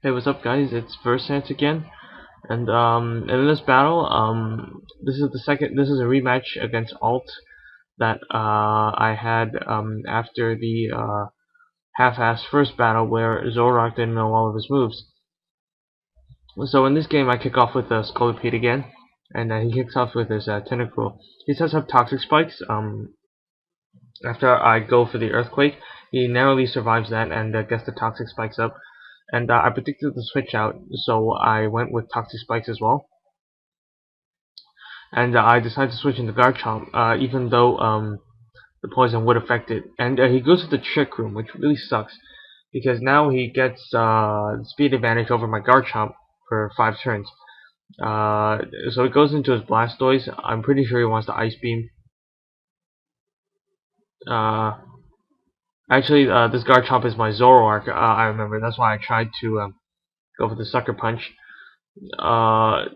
Hey, what's up, guys? It's Versant again, and in this battle, this is the second. This is a rematch against Ault that I had after the half-assed first battle where Zoroark didn't know all of his moves. So in this game, I kick off with Scolipede again, and he kicks off with his Tentacruel. He sets up Toxic Spikes. After I go for the Earthquake, he narrowly survives that and gets the Toxic Spikes up. And I predicted the switch out, so I went with Toxic Spikes as well. And I decided to switch into Garchomp, even though the poison would affect it. And he goes to the Trick Room, which really sucks, because now he gets speed advantage over my Garchomp for 5 turns. So he goes into his Blastoise. I'm pretty sure he wants the Ice Beam. Actually, this Garchomp is my Zoroark, I remember. That's why I tried to go for the Sucker Punch. The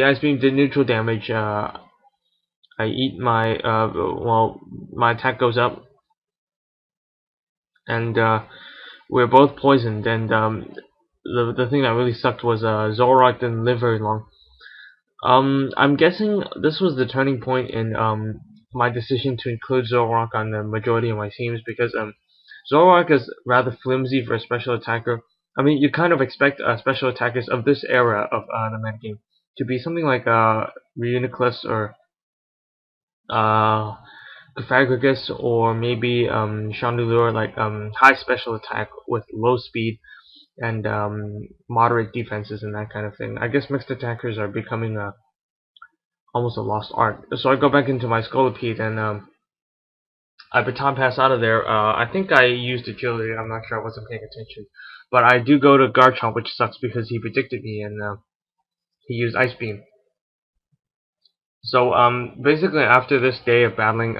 Ice Beam did neutral damage. I eat my, my attack goes up, and we're both poisoned, and the thing that really sucked was Zoroark didn't live very long. I'm guessing this was the turning point in my decision to include Zoroark on the majority of my teams, because Zoroark is rather flimsy for a special attacker. I mean, you kind of expect special attackers of this era of the metagame to be something like Reuniclus or Pythagoras, or maybe Chandelure, like high special attack with low speed and moderate defenses and that kind of thing. I guess mixed attackers are becoming almost a lost art. So I go back into my Scolipede and I baton pass out of there. I think I used agility. I'm not sure. I wasn't paying attention. But I do go to Garchomp, which sucks because he predicted me and he used Ice Beam. So basically after this day of battling,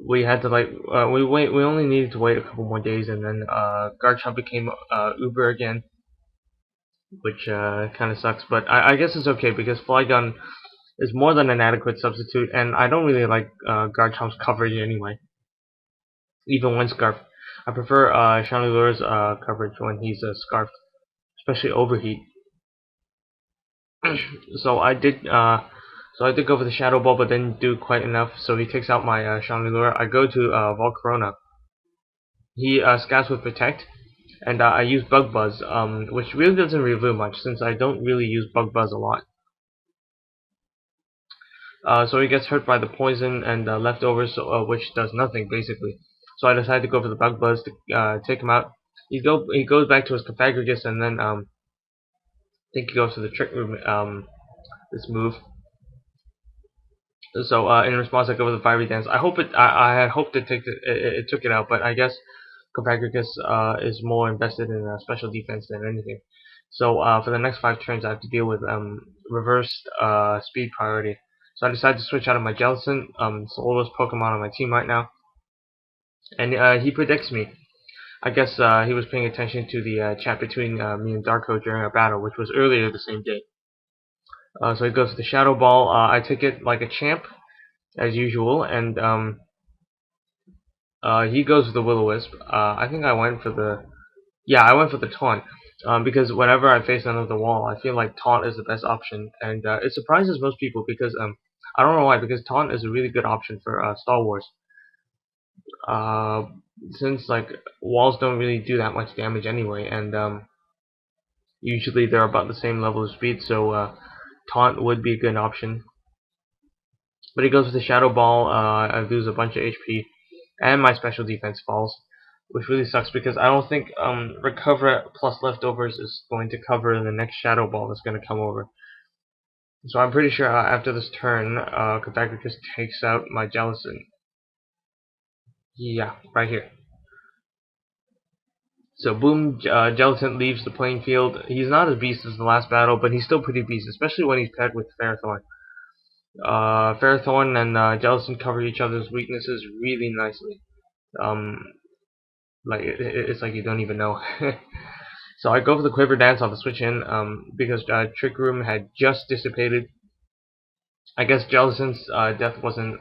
we had to we only needed to wait a couple more days, and then Garchomp became Uber again, which kind of sucks. But I guess it's okay because Flygon is more than an adequate substitute, and I don't really like Garchomp's coverage anyway. Even when Scarfed, I prefer Chandelure's coverage when he's Scarfed, especially Overheat. so I did. So I did go for the Shadow Ball, but didn't do quite enough. So he takes out my Chandelure. I go to Volcarona. He scouts with Protect, and I use Bug Buzz, which really doesn't reveal much since I don't really use Bug Buzz a lot. So he gets hurt by the poison and leftovers, which does nothing basically. So I decided to go for the Bug Buzz to take him out. He goes back to his Pythagoras, and then I think he goes to the Trick Room. This move. So in response, I go with the Fiery Dance. I had hoped it took it out, but I guess Pythagoras is more invested in special defense than anything. So for the next 5 turns, I have to deal with reversed speed priority. So I decided to switch out of my Jellicent. So all those Pokemon on my team right now, and he predicts me. I guess he was paying attention to the chat between me and Darko during our battle, which was earlier the same day. So he goes to the Shadow Ball. I take it like a champ, as usual, and he goes with the Will-O-Wisp. I think I went for the... Yeah, I went for the Taunt. Because whenever I face another wall, I feel like Taunt is the best option. And it surprises most people because... I don't know why, because Taunt is a really good option for Star Wars. Since, like, walls don't really do that much damage anyway, and usually they're about the same level of speed, so Taunt would be a good option. But he goes with the Shadow Ball. I lose a bunch of HP, and my special defense falls, which really sucks because I don't think Recover plus Leftovers is going to cover the next Shadow Ball that's going to come over. So I'm pretty sure after this turn, Pythagoras takes out my Jellicent. Yeah, right here. So boom, Jellicent leaves the playing field. He's not as beast as the last battle, but he's still pretty beast, especially when he's paired with Ferrothorn. Ferrothorn and Jellicent cover each other's weaknesses really nicely. Like it's like you don't even know. So I go for the Quiver Dance on the switch in because Trick Room had just dissipated. I guess Jellicent's death wasn't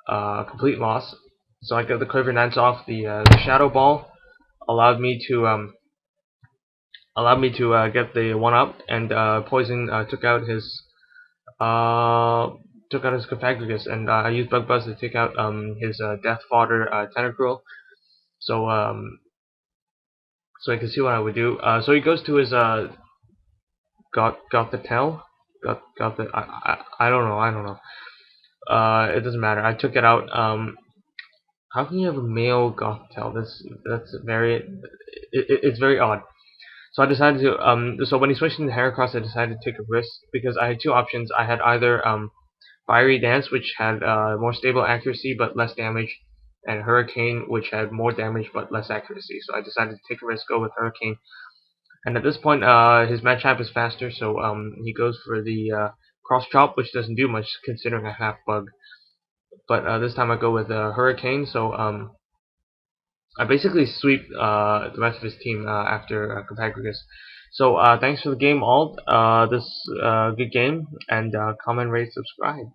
a complete loss, So I got the Quiver Nance off. The Shadow Ball allowed me to get the 1-up, and Poison took out his Compagrigus, and I used Bug Buzz to take out his Death Fodder Tentacruel. So so I can see what I would do. So he goes to his got the tail, got the I don't know. It doesn't matter. I took it out. How can you have a male Gothtail? That's very it's very odd. So I decided to so when he switched into Heracross, I decided to take a risk because I had two options. I had either Fiery Dance, which had more stable accuracy but less damage, and Hurricane, which had more damage but less accuracy. So I decided to take a risk, go with Hurricane. And at this point, his matchup is faster, so he goes for the Cross Chop, which doesn't do much considering a half bug. But this time I go with Hurricane, so I basically sweep the rest of his team after Compagrigus. So thanks for the game, Ault. This good game, and comment, rate, subscribe.